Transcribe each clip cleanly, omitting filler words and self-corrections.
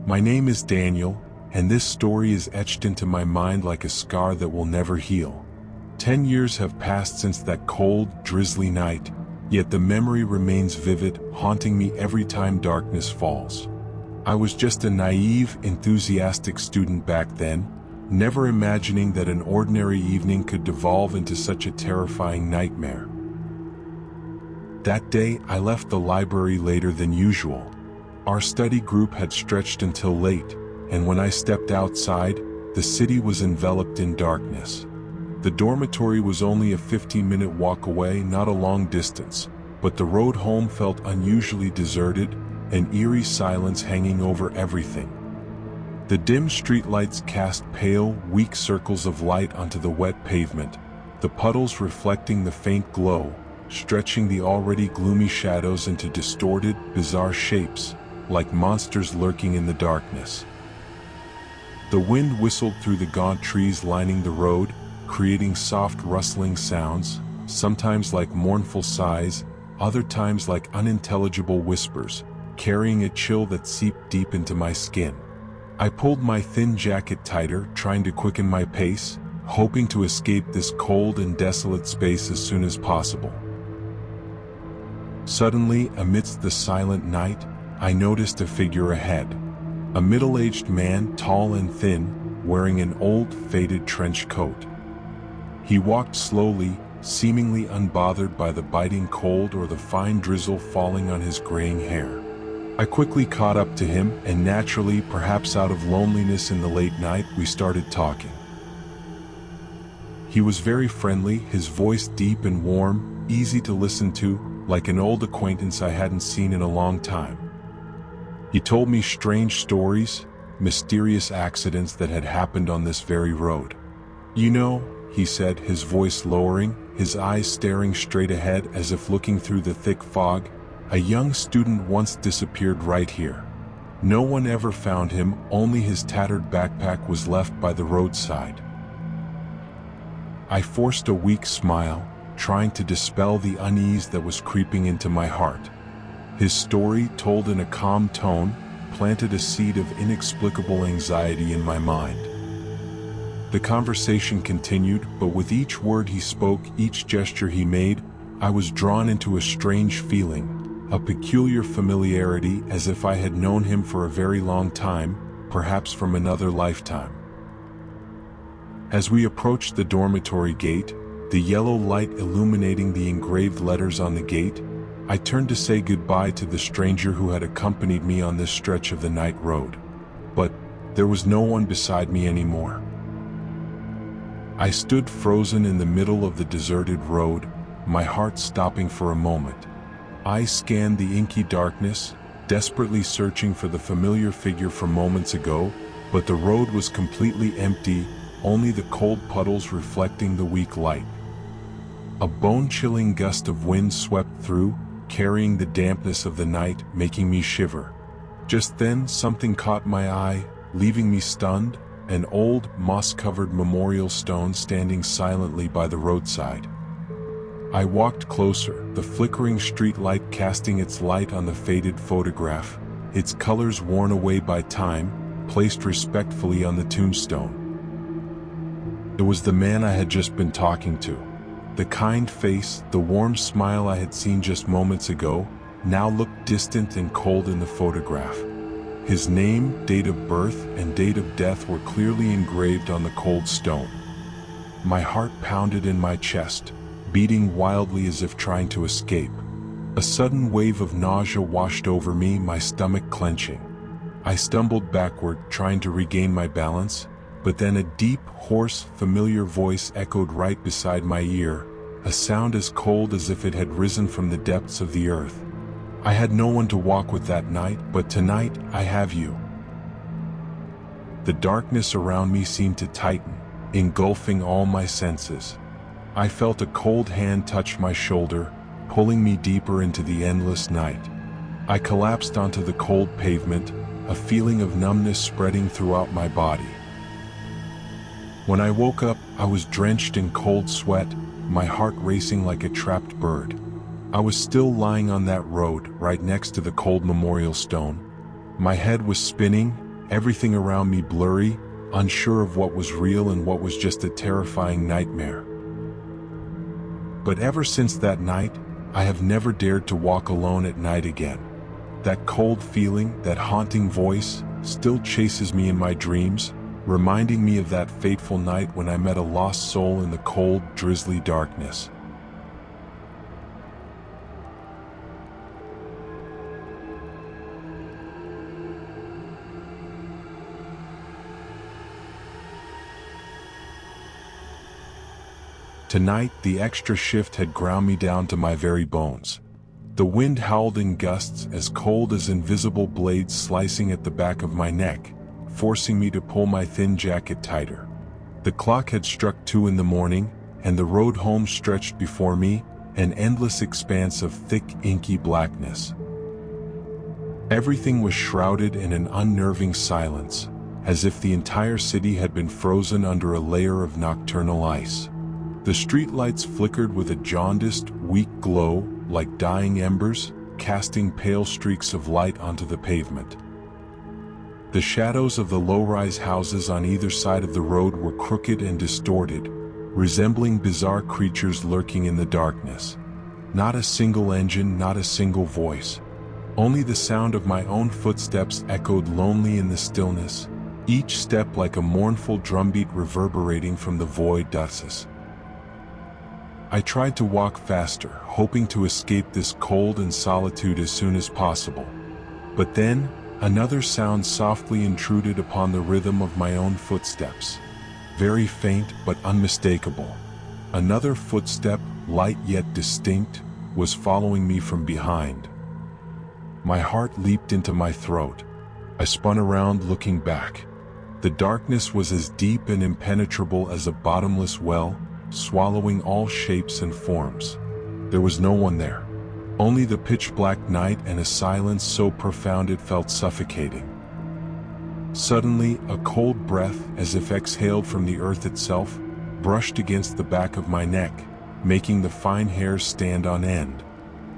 My name is Daniel, and this story is etched into my mind like a scar that will never heal. 10 years have passed since that cold, drizzly night, yet the memory remains vivid, haunting me every time darkness falls. I was just a naive, enthusiastic student back then, never imagining that an ordinary evening could devolve into such a terrifying nightmare. That day, I left the library later than usual. Our study group had stretched until late, and when I stepped outside, the city was enveloped in darkness. The dormitory was only a 15-minute walk away, not a long distance, but the road home felt unusually deserted, an eerie silence hanging over everything. The dim streetlights cast pale, weak circles of light onto the wet pavement, the puddles reflecting the faint glow, stretching the already gloomy shadows into distorted, bizarre shapes, like monsters lurking in the darkness. The wind whistled through the gaunt trees lining the road, creating soft rustling sounds, sometimes like mournful sighs, other times like unintelligible whispers, carrying a chill that seeped deep into my skin. I pulled my thin jacket tighter, trying to quicken my pace, hoping to escape this cold and desolate space as soon as possible. Suddenly, amidst the silent night, I noticed a figure ahead. A middle-aged man, tall and thin, wearing an old, faded trench coat. He walked slowly, seemingly unbothered by the biting cold or the fine drizzle falling on his graying hair. I quickly caught up to him, and naturally, perhaps out of loneliness in the late night, we started talking. He was very friendly, his voice deep and warm, easy to listen to, like an old acquaintance I hadn't seen in a long time. He told me strange stories, mysterious accidents that had happened on this very road. "You know," he said, his voice lowering, his eyes staring straight ahead as if looking through the thick fog, "a young student once disappeared right here. No one ever found him, only his tattered backpack was left by the roadside." I forced a weak smile, trying to dispel the unease that was creeping into my heart. His story, told in a calm tone, planted a seed of inexplicable anxiety in my mind. The conversation continued, but with each word he spoke, each gesture he made, I was drawn into a strange feeling, a peculiar familiarity, as if I had known him for a very long time, perhaps from another lifetime. As we approached the dormitory gate, the yellow light illuminating the engraved letters on the gate, I turned to say goodbye to the stranger who had accompanied me on this stretch of the night road. But there was no one beside me anymore. I stood frozen in the middle of the deserted road, my heart stopping for a moment. I scanned the inky darkness, desperately searching for the familiar figure from moments ago, but the road was completely empty, only the cold puddles reflecting the weak light. A bone-chilling gust of wind swept through, carrying the dampness of the night, making me shiver. Just then, something caught my eye, leaving me stunned, an old, moss-covered memorial stone standing silently by the roadside. I walked closer, the flickering street light casting its light on the faded photograph, its colors worn away by time, placed respectfully on the tombstone. It was the man I had just been talking to. The kind face, the warm smile I had seen just moments ago, now looked distant and cold in the photograph. His name, date of birth, and date of death were clearly engraved on the cold stone. My heart pounded in my chest, beating wildly as if trying to escape. A sudden wave of nausea washed over me, my stomach clenching. I stumbled backward, trying to regain my balance, but then a deep, hoarse, familiar voice echoed right beside my ear, a sound as cold as if it had risen from the depths of the earth. I had no one to walk with that night, but tonight I have you. The darkness around me seemed to tighten, engulfing all my senses. I felt a cold hand touch my shoulder, pulling me deeper into the endless night. I collapsed onto the cold pavement, a feeling of numbness spreading throughout my body. When I woke up, I was drenched in cold sweat, my heart racing like a trapped bird. I was still lying on that road, right next to the cold memorial stone. My head was spinning, everything around me blurry, unsure of what was real and what was just a terrifying nightmare. But ever since that night, I have never dared to walk alone at night again. That cold feeling, that haunting voice, still chases me in my dreams, reminding me of that fateful night when I met a lost soul in the cold, drizzly darkness. Tonight, the extra shift had ground me down to my very bones. The wind howled in gusts as cold as invisible blades slicing at the back of my neck, forcing me to pull my thin jacket tighter. The clock had struck 2 in the morning, and the road home stretched before me, an endless expanse of thick, inky blackness. Everything was shrouded in an unnerving silence, as if the entire city had been frozen under a layer of nocturnal ice. The streetlights flickered with a jaundiced, weak glow, like dying embers, casting pale streaks of light onto the pavement. The shadows of the low-rise houses on either side of the road were crooked and distorted, resembling bizarre creatures lurking in the darkness. Not a single engine, not a single voice. Only the sound of my own footsteps echoed lonely in the stillness, each step like a mournful drumbeat reverberating from the void dusks. I tried to walk faster, hoping to escape this cold and solitude as soon as possible. But then, another sound softly intruded upon the rhythm of my own footsteps. Very faint but unmistakable. Another footstep, light yet distinct, was following me from behind. My heart leaped into my throat. I spun around looking back. The darkness was as deep and impenetrable as a bottomless well, swallowing all shapes and forms. There was no one there. Only the pitch-black night and a silence so profound it felt suffocating. Suddenly, a cold breath, as if exhaled from the earth itself, brushed against the back of my neck, making the fine hairs stand on end.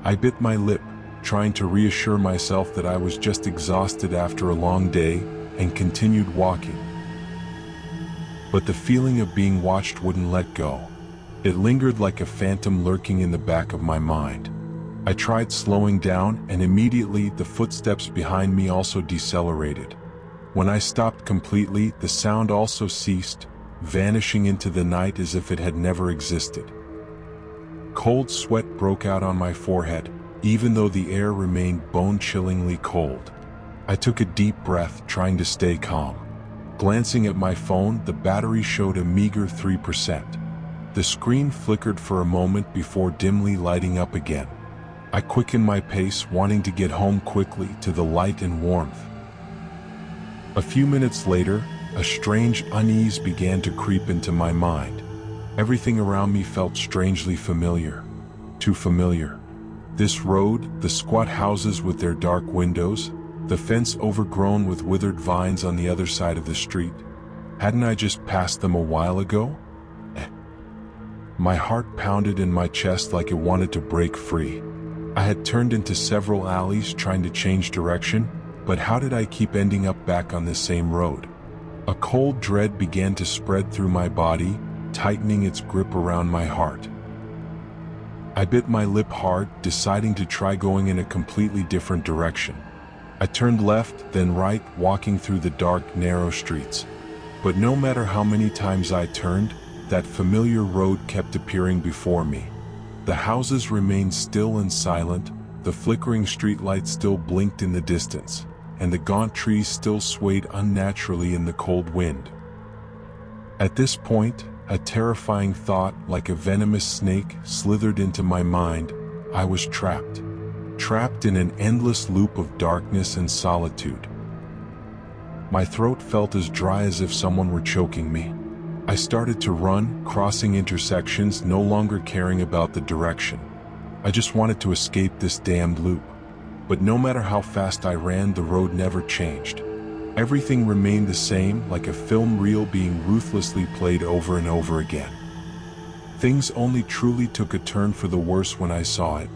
I bit my lip, trying to reassure myself that I was just exhausted after a long day, and continued walking. But the feeling of being watched wouldn't let go. It lingered like a phantom lurking in the back of my mind. I tried slowing down, and immediately the footsteps behind me also decelerated. When I stopped completely, the sound also ceased, vanishing into the night as if it had never existed. Cold sweat broke out on my forehead, even though the air remained bone-chillingly cold. I took a deep breath, trying to stay calm. Glancing at my phone, the battery showed a meager 3%. The screen flickered for a moment before dimly lighting up again. I quickened my pace, wanting to get home quickly to the light and warmth. A few minutes later, a strange unease began to creep into my mind. Everything around me felt strangely familiar. Too familiar. This road, the squat houses with their dark windows, the fence overgrown with withered vines on the other side of the street. Hadn't I just passed them a while ago? My heart pounded in my chest like it wanted to break free. I had turned into several alleys trying to change direction, but how did I keep ending up back on this same road? A cold dread began to spread through my body, tightening its grip around my heart. I bit my lip hard, deciding to try going in a completely different direction. I turned left, then right, walking through the dark, narrow streets. But no matter how many times I turned, that familiar road kept appearing before me. The houses remained still and silent, the flickering streetlights still blinked in the distance, and the gaunt trees still swayed unnaturally in the cold wind. At this point, a terrifying thought, like a venomous snake, slithered into my mind. I was trapped. Trapped in an endless loop of darkness and solitude. My throat felt as dry as if someone were choking me. I started to run, crossing intersections, no longer caring about the direction. I just wanted to escape this damned loop. But no matter how fast I ran, the road never changed. Everything remained the same, like a film reel being ruthlessly played over and over again. Things only truly took a turn for the worse when I saw it.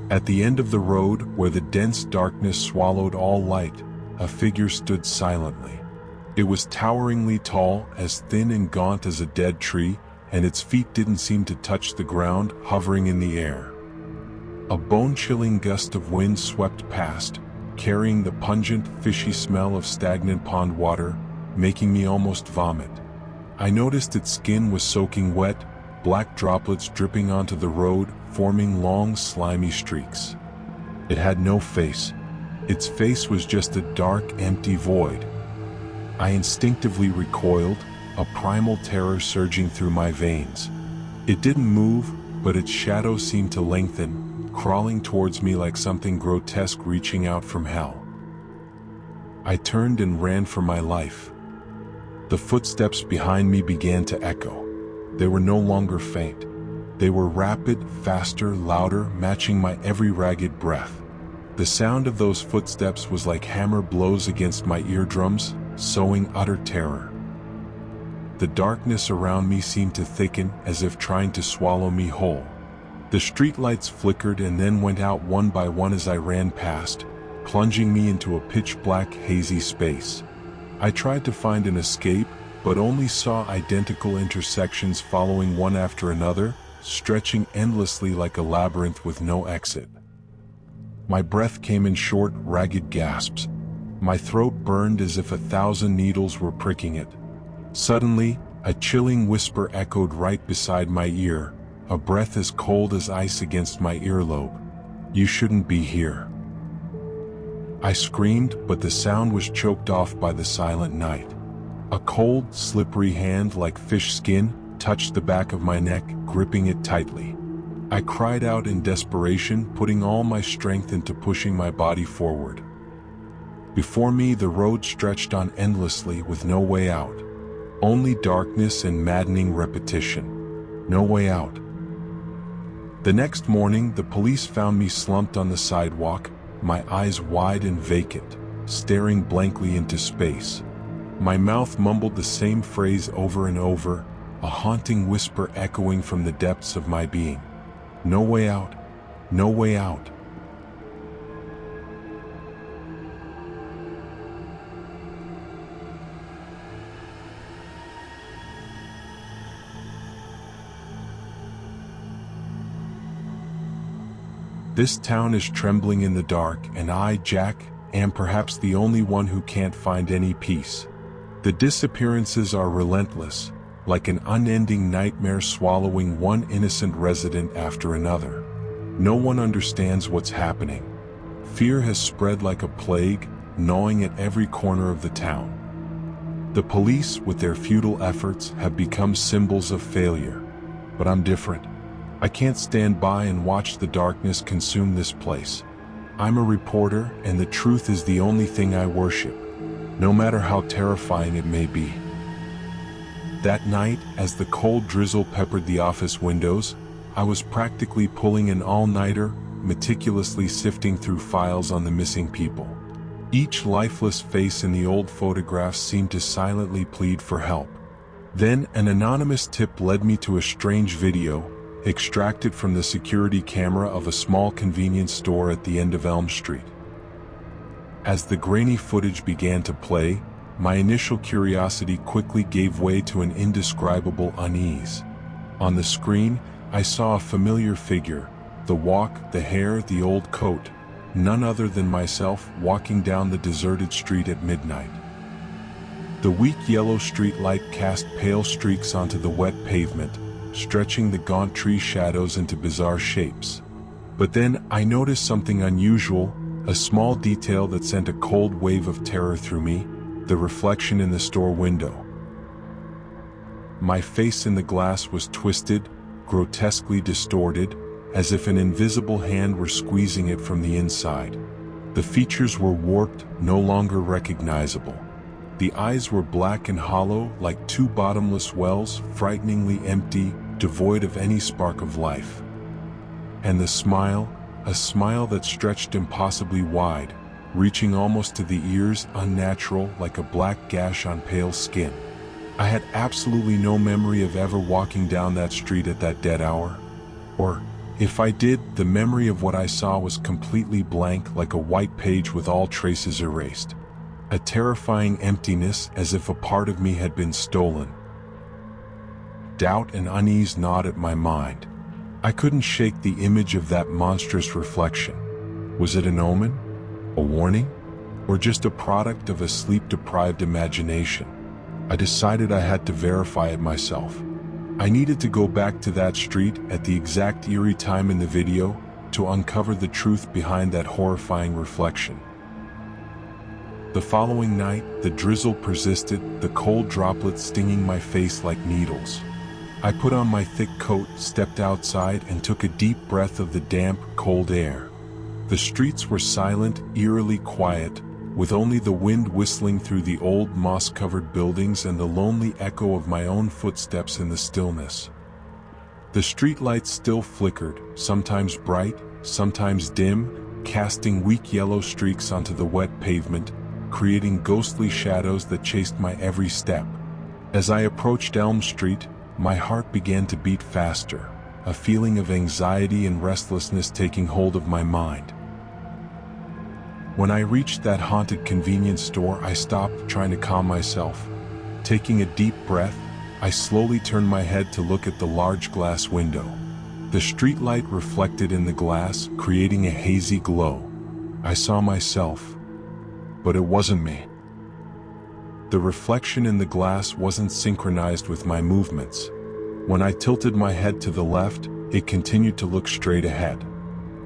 At the end of the road, where the dense darkness swallowed all light, a figure stood silently. It was toweringly tall, as thin and gaunt as a dead tree, and its feet didn't seem to touch the ground, hovering in the air. A bone-chilling gust of wind swept past, carrying the pungent, fishy smell of stagnant pond water, making me almost vomit. I noticed its skin was soaking wet, black droplets dripping onto the road, forming long, slimy streaks. It had no face. Its face was just a dark, empty void. I instinctively recoiled, a primal terror surging through my veins. It didn't move, but its shadow seemed to lengthen, crawling towards me like something grotesque reaching out from hell. I turned and ran for my life. The footsteps behind me began to echo. They were no longer faint. They were rapid, faster, louder, matching my every ragged breath. The sound of those footsteps was like hammer blows against my eardrums, sowing utter terror. The darkness around me seemed to thicken, as if trying to swallow me whole. The streetlights flickered and then went out one by one as I ran past, plunging me into a pitch-black, hazy space. I tried to find an escape, but only saw identical intersections following one after another, stretching endlessly like a labyrinth with no exit. My breath came in short, ragged gasps. My throat burned as if 1,000 needles were pricking it. Suddenly, a chilling whisper echoed right beside my ear, a breath as cold as ice against my earlobe. "You shouldn't be here." I screamed, but the sound was choked off by the silent night. A cold, slippery hand like fish skin touched the back of my neck, gripping it tightly. I cried out in desperation, putting all my strength into pushing my body forward. Before me, the road stretched on endlessly with no way out. Only darkness and maddening repetition. No way out. The next morning, the police found me slumped on the sidewalk, my eyes wide and vacant, staring blankly into space. My mouth mumbled the same phrase over and over, a haunting whisper echoing from the depths of my being. No way out. No way out. This town is trembling in the dark, and I, Jack, am perhaps the only one who can't find any peace. The disappearances are relentless, like an unending nightmare swallowing one innocent resident after another. No one understands what's happening. Fear has spread like a plague, gnawing at every corner of the town. The police, with their futile efforts, have become symbols of failure. But I'm different. I can't stand by and watch the darkness consume this place. I'm a reporter, and the truth is the only thing I worship, no matter how terrifying it may be. That night, as the cold drizzle peppered the office windows, I was practically pulling an all-nighter, meticulously sifting through files on the missing people. Each lifeless face in the old photographs seemed to silently plead for help. Then an anonymous tip led me to a strange video, extracted from the security camera of a small convenience store at the end of Elm Street. As the grainy footage began to play, my initial curiosity quickly gave way to an indescribable unease. On the screen, I saw a familiar figure, the walk, the hair, the old coat, none other than myself walking down the deserted street at midnight. The weak yellow street light cast pale streaks onto the wet pavement, stretching the gaunt tree shadows into bizarre shapes. But then I noticed something unusual, a small detail that sent a cold wave of terror through me, the reflection in the store window. My face in the glass was twisted, grotesquely distorted, as if an invisible hand were squeezing it from the inside. The features were warped, no longer recognizable. The eyes were black and hollow, like two bottomless wells, frighteningly empty, devoid of any spark of life. And the smile, a smile that stretched impossibly wide, reaching almost to the ears, unnatural, like a black gash on pale skin. I had absolutely no memory of ever walking down that street at that dead hour. Or, if I did, the memory of what I saw was completely blank, like a white page with all traces erased. a terrifying emptiness as if a part of me had been stolen. Doubt and unease gnawed at my mind. I couldn't shake the image of that monstrous reflection. Was it an omen? A warning? Or just a product of a sleep-deprived imagination? I decided I had to verify it myself. I needed to go back to that street at the exact eerie time in the video to uncover the truth behind that horrifying reflection. The following night, the drizzle persisted, the cold droplets stinging my face like needles. I put on my thick coat, stepped outside, and took a deep breath of the damp, cold air. The streets were silent, eerily quiet, with only the wind whistling through the old moss-covered buildings and the lonely echo of my own footsteps in the stillness. The streetlights still flickered, sometimes bright, sometimes dim, casting weak yellow streaks onto the wet pavement, creating ghostly shadows that chased my every step. As I approached Elm Street, my heart began to beat faster, a feeling of anxiety and restlessness taking hold of my mind. When I reached that haunted convenience store, I stopped, trying to calm myself. Taking a deep breath, I slowly turned my head to look at the large glass window. The streetlight reflected in the glass, creating a hazy glow. I saw myself, but it wasn't me. The reflection in the glass wasn't synchronized with my movements. When I tilted my head to the left, it continued to look straight ahead.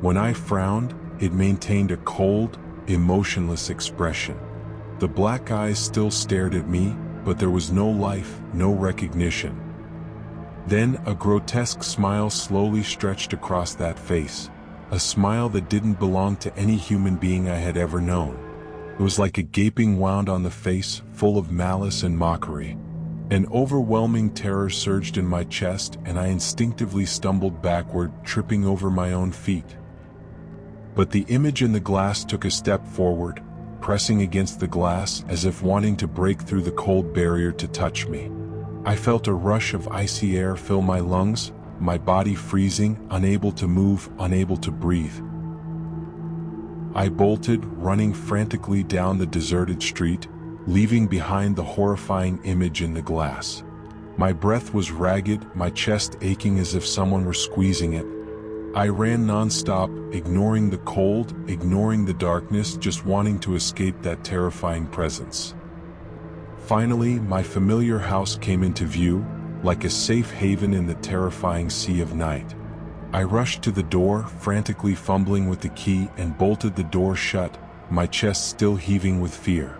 When I frowned, it maintained a cold, emotionless expression. The black eyes still stared at me, but there was no life, no recognition. Then a grotesque smile slowly stretched across that face, a smile that didn't belong to any human being I had ever known. It was like a gaping wound on the face, full of malice and mockery. An overwhelming terror surged in my chest, and I instinctively stumbled backward, tripping over my own feet. But the image in the glass took a step forward, pressing against the glass as if wanting to break through the cold barrier to touch me. I felt a rush of icy air fill my lungs, my body freezing, unable to move, unable to breathe. I bolted, running frantically down the deserted street, leaving behind the horrifying image in the glass. My breath was ragged, my chest aching as if someone were squeezing it. I ran non-stop, ignoring the cold, ignoring the darkness, just wanting to escape that terrifying presence. Finally, my familiar house came into view, like a safe haven in the terrifying sea of night. I rushed to the door, frantically fumbling with the key, and bolted the door shut, my chest still heaving with fear.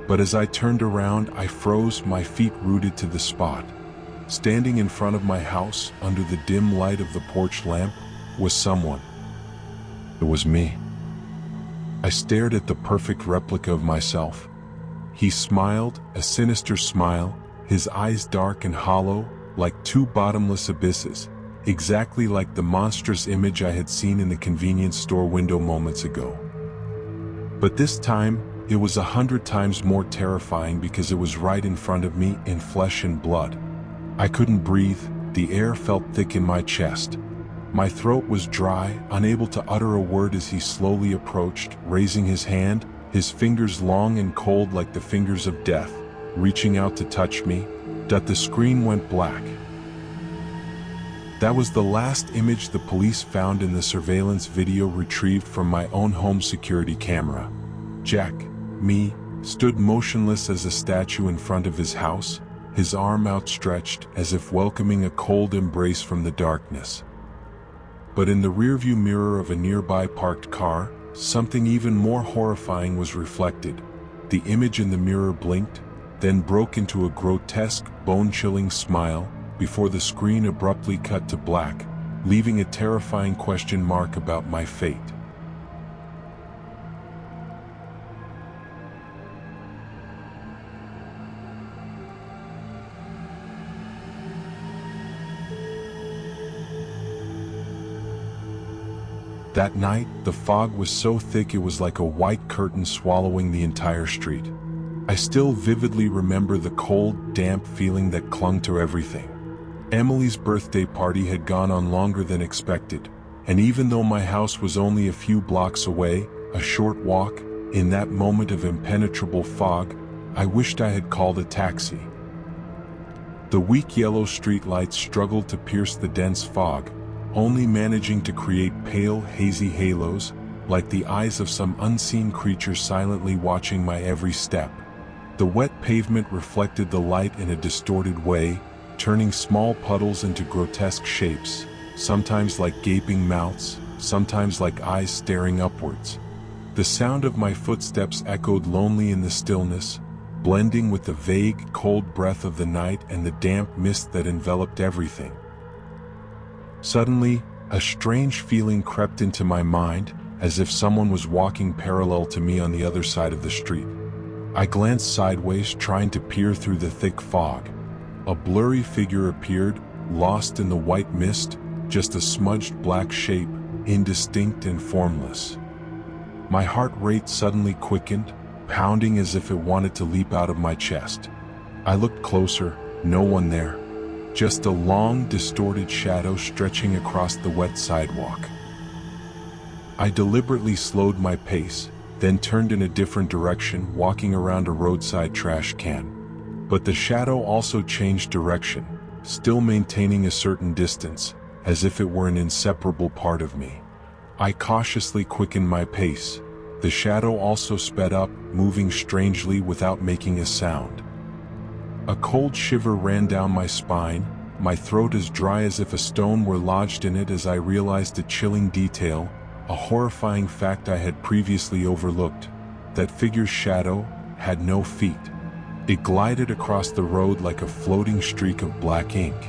But as I turned around, I froze, my feet rooted to the spot. Standing in front of my house, under the dim light of the porch lamp, was someone. It was me. I stared at the perfect replica of myself. He smiled, a sinister smile, his eyes dark and hollow, like two bottomless abysses, exactly like the monstrous image I had seen in the convenience store window moments ago. But this time, it was 100 times more terrifying because it was right in front of me, in flesh and blood. I couldn't breathe, the air felt thick in my chest. My throat was dry, unable to utter a word as he slowly approached, raising his hand, his fingers long and cold like the fingers of death, reaching out to touch me. The screen went black. That was the last image the police found in the surveillance video retrieved from my own home security camera. Jack, me, stood motionless as a statue in front of his house, his arm outstretched as if welcoming a cold embrace from the darkness. But in the rearview mirror of a nearby parked car, something even more horrifying was reflected. The image in the mirror blinked, then broke into a grotesque, bone-chilling smile, before the screen abruptly cut to black, leaving a terrifying question mark about my fate. That night, the fog was so thick it was like a white curtain swallowing the entire street. I still vividly remember the cold, damp feeling that clung to everything. Emily's birthday party had gone on longer than expected, and even though my house was only a few blocks away, a short walk, In that moment of impenetrable fog, I wished I had called a taxi. The weak yellow streetlights struggled to pierce the dense fog, only managing to create pale, hazy halos, like the eyes of some unseen creature silently watching my every step. The wet pavement reflected the light in a distorted way, turning small puddles into grotesque shapes, sometimes like gaping mouths, sometimes like eyes staring upwards. The sound of my footsteps echoed lonely in the stillness, blending with the vague, cold breath of the night and the damp mist that enveloped everything. Suddenly, a strange feeling crept into my mind, as if someone was walking parallel to me on the other side of the street. I glanced sideways, trying to peer through the thick fog. A blurry figure appeared, lost in the white mist, just a smudged black shape, indistinct and formless. My heart rate suddenly quickened, pounding as if it wanted to leap out of my chest. I looked closer, no one there. Just a long, distorted shadow stretching across the wet sidewalk. I deliberately slowed my pace, then turned in a different direction, walking around a roadside trash can. But the shadow also changed direction, still maintaining a certain distance, as if it were an inseparable part of me. I cautiously quickened my pace. The shadow also sped up, moving strangely without making a sound. A cold shiver ran down my spine, my throat as dry as if a stone were lodged in it as I realized a chilling detail, a horrifying fact I had previously overlooked. That figure's shadow had no feet. It glided across the road like a floating streak of black ink.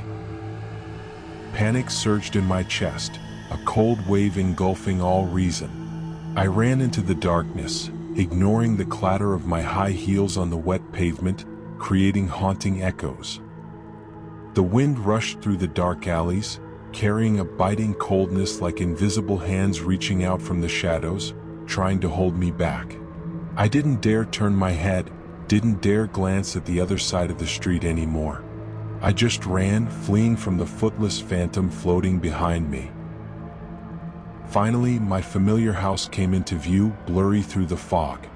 Panic surged in my chest, a cold wave engulfing all reason. I ran into the darkness, ignoring the clatter of my high heels on the wet pavement, creating haunting echoes. The wind rushed through the dark alleys, carrying a biting coldness like invisible hands reaching out from the shadows, trying to hold me back. I didn't dare turn my head, didn't dare glance at the other side of the street anymore. I just ran, fleeing from the footless phantom floating behind me. Finally, my familiar house came into view, blurry through the fog.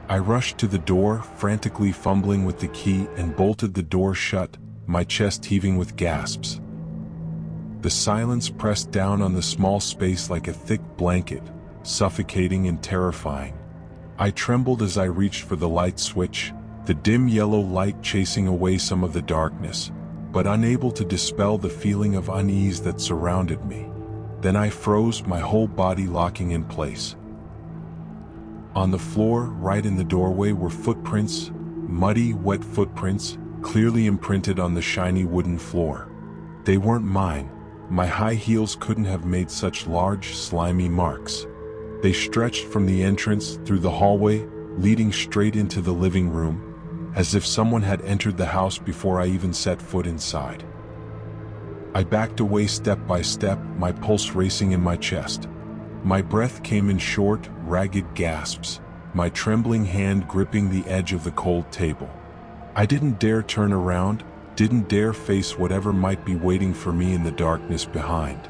I rushed to the door, frantically fumbling with the key, and bolted the door shut, my chest heaving with gasps. The silence pressed down on the small space like a thick blanket, suffocating and terrifying. I trembled as I reached for the light switch, the dim yellow light chasing away some of the darkness, but unable to dispel the feeling of unease that surrounded me. Then I froze, my whole body locking in place. On the floor, right in the doorway, were footprints, muddy, wet footprints, clearly imprinted on the shiny wooden floor. They weren't mine. My high heels couldn't have made such large, slimy marks. They stretched from the entrance through the hallway, leading straight into the living room, as if someone had entered the house before I even set foot inside. I backed away step by step, my pulse racing in my chest. My breath came in short, ragged gasps, my trembling hand gripping the edge of the cold table. I didn't dare turn around, didn't dare face whatever might be waiting for me in the darkness behind.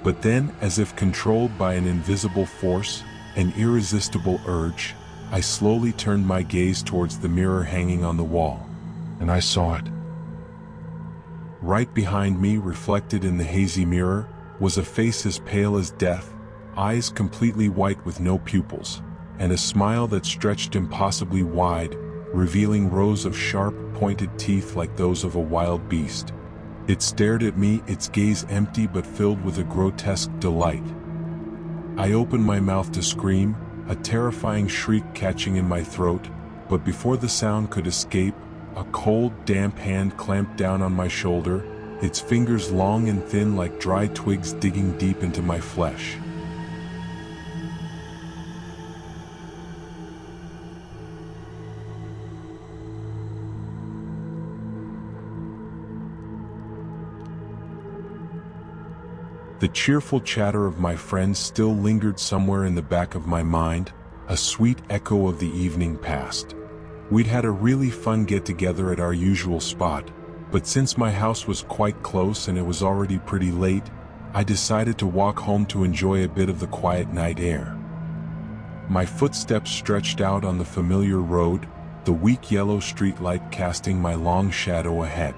But then, as if controlled by an invisible force, an irresistible urge, I slowly turned my gaze towards the mirror hanging on the wall, and I saw it. Right behind me, reflected in the hazy mirror, was a face as pale as death, eyes completely white with no pupils, and a smile that stretched impossibly wide, revealing rows of sharp, pointed teeth like those of a wild beast. It stared at me, its gaze empty but filled with a grotesque delight. I opened my mouth to scream, a terrifying shriek catching in my throat, but before the sound could escape, a cold, damp hand clamped down on my shoulder, its fingers long and thin like dry twigs digging deep into my flesh. The cheerful chatter of my friends still lingered somewhere in the back of my mind, a sweet echo of the evening past. We'd had a really fun get-together at our usual spot, but since my house was quite close and it was already pretty late, I decided to walk home to enjoy a bit of the quiet night air. My footsteps stretched out on the familiar road, the weak yellow streetlight casting my long shadow ahead.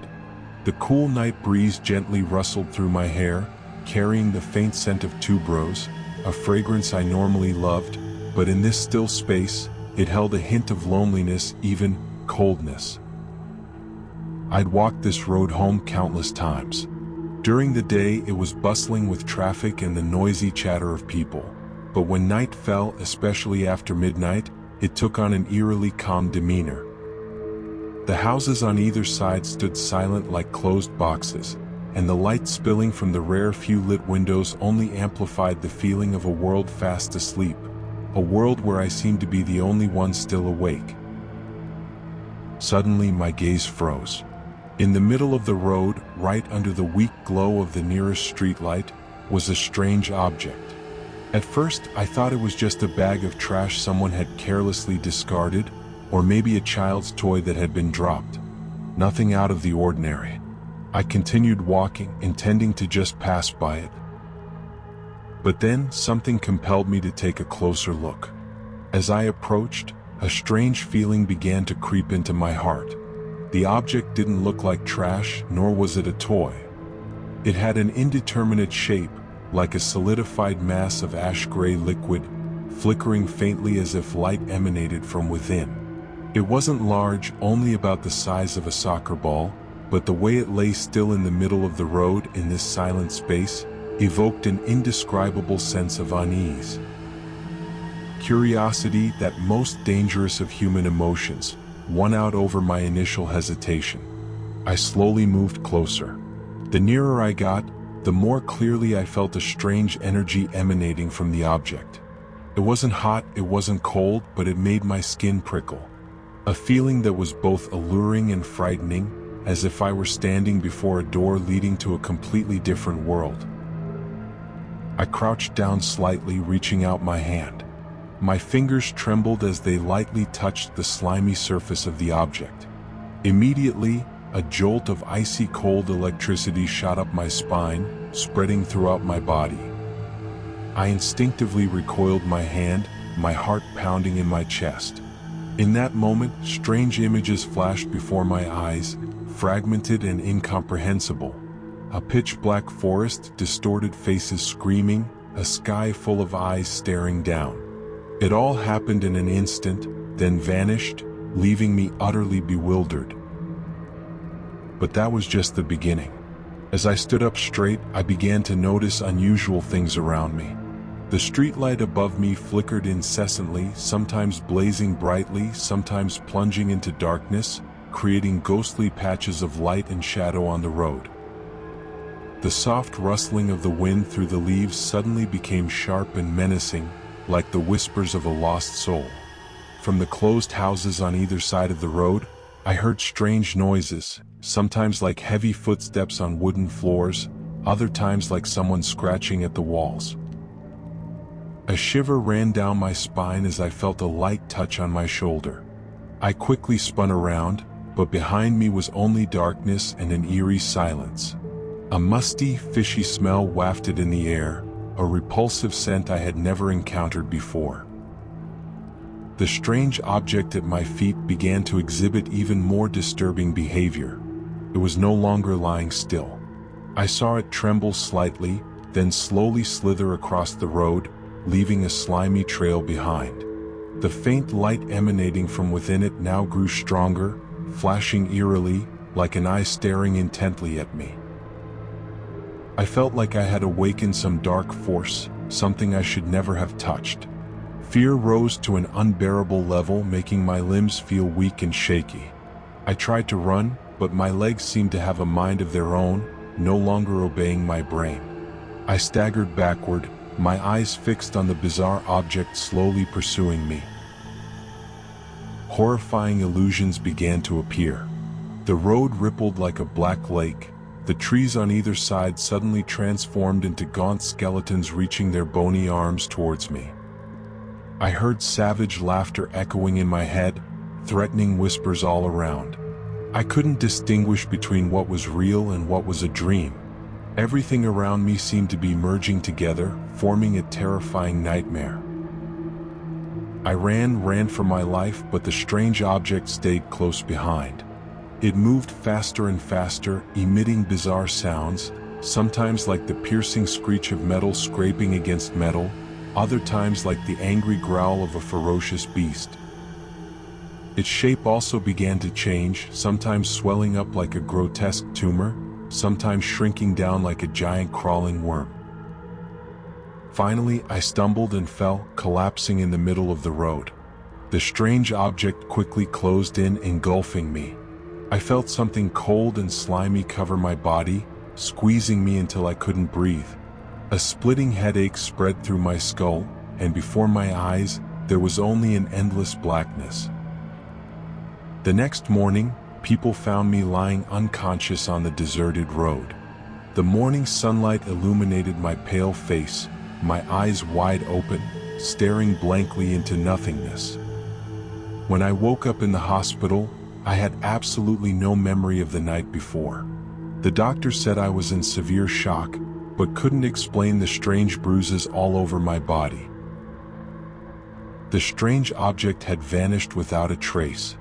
The cool night breeze gently rustled through my hair, carrying the faint scent of tuberose, a fragrance I normally loved, but in this still space, it held a hint of loneliness, even coldness. I'd walked this road home countless times. During the day, it was bustling with traffic and the noisy chatter of people. But when night fell, especially after midnight, it took on an eerily calm demeanor. The houses on either side stood silent like closed boxes, and the light spilling from the rare few lit windows only amplified the feeling of a world fast asleep, a world where I seemed to be the only one still awake. Suddenly my gaze froze. In the middle of the road, right under the weak glow of the nearest streetlight, was a strange object. At first, I thought it was just a bag of trash someone had carelessly discarded, or maybe a child's toy that had been dropped. Nothing out of the ordinary. I continued walking, intending to just pass by it. But then, something compelled me to take a closer look. As I approached, a strange feeling began to creep into my heart. The object didn't look like trash, nor was it a toy. It had an indeterminate shape, like a solidified mass of ash-gray liquid, flickering faintly as if light emanated from within. It wasn't large, only about the size of a soccer ball, but the way it lay still in the middle of the road in this silent space evoked an indescribable sense of unease. Curiosity, that most dangerous of human emotions, won out over my initial hesitation. I slowly moved closer. The nearer I got, the more clearly I felt a strange energy emanating from the object. It wasn't hot, it wasn't cold, but it made my skin prickle. A feeling that was both alluring and frightening, as if I were standing before a door leading to a completely different world. I crouched down slightly, reaching out my hand. My fingers trembled as they lightly touched the slimy surface of the object. Immediately, a jolt of icy cold electricity shot up my spine, spreading throughout my body. I instinctively recoiled my hand, my heart pounding in my chest. In that moment, strange images flashed before my eyes, fragmented and incomprehensible. A pitch-black forest, distorted faces screaming, a sky full of eyes staring down. It all happened in an instant, then vanished, leaving me utterly bewildered. But that was just the beginning. As I stood up straight, I began to notice unusual things around me. The streetlight above me flickered incessantly, sometimes blazing brightly, sometimes plunging into darkness, creating ghostly patches of light and shadow on the road. The soft rustling of the wind through the leaves suddenly became sharp and menacing, like the whispers of a lost soul. From the closed houses on either side of the road, I heard strange noises, sometimes like heavy footsteps on wooden floors, other times like someone scratching at the walls. A shiver ran down my spine as I felt a light touch on my shoulder. I quickly spun around, but behind me was only darkness and an eerie silence. A musty, fishy smell wafted in the air, a repulsive scent I had never encountered before. The strange object at my feet began to exhibit even more disturbing behavior. It was no longer lying still. I saw it tremble slightly, then slowly slither across the road, leaving a slimy trail behind. The faint light emanating from within it now grew stronger, flashing eerily, like an eye staring intently at me. I felt like I had awakened some dark force, something I should never have touched. Fear rose to an unbearable level, making my limbs feel weak and shaky. I tried to run, but my legs seemed to have a mind of their own, no longer obeying my brain. I staggered backward, my eyes fixed on the bizarre object slowly pursuing me. Horrifying illusions began to appear. The road rippled like a black lake. The trees on either side suddenly transformed into gaunt skeletons reaching their bony arms towards me. I heard savage laughter echoing in my head, threatening whispers all around. I couldn't distinguish between what was real and what was a dream. Everything around me seemed to be merging together, forming a terrifying nightmare. I ran for my life, but the strange object stayed close behind. It moved faster and faster, emitting bizarre sounds, sometimes like the piercing screech of metal scraping against metal, other times like the angry growl of a ferocious beast. Its shape also began to change, sometimes swelling up like a grotesque tumor, sometimes shrinking down like a giant crawling worm. Finally, I stumbled and fell, collapsing in the middle of the road. The strange object quickly closed in, engulfing me. I felt something cold and slimy cover my body, squeezing me until I couldn't breathe. A splitting headache spread through my skull, and before my eyes, there was only an endless blackness. The next morning, people found me lying unconscious on the deserted road. The morning sunlight illuminated my pale face, my eyes wide open, staring blankly into nothingness. When I woke up in the hospital, I had absolutely no memory of the night before. The doctor said I was in severe shock, but couldn't explain the strange bruises all over my body. The strange object had vanished without a trace.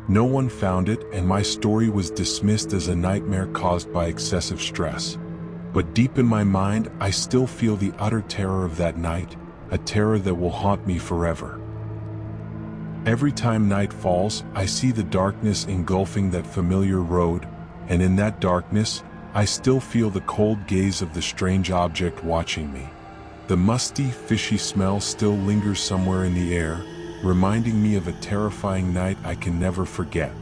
No one found it, and my story was dismissed as a nightmare caused by excessive stress. But deep in my mind, I still feel the utter terror of that night, a terror that will haunt me forever. Every time night falls, I see the darkness engulfing that familiar road, and in that darkness, I still feel the cold gaze of the strange object watching me. The musty, fishy smell still lingers somewhere in the air, reminding me of a terrifying night I can never forget.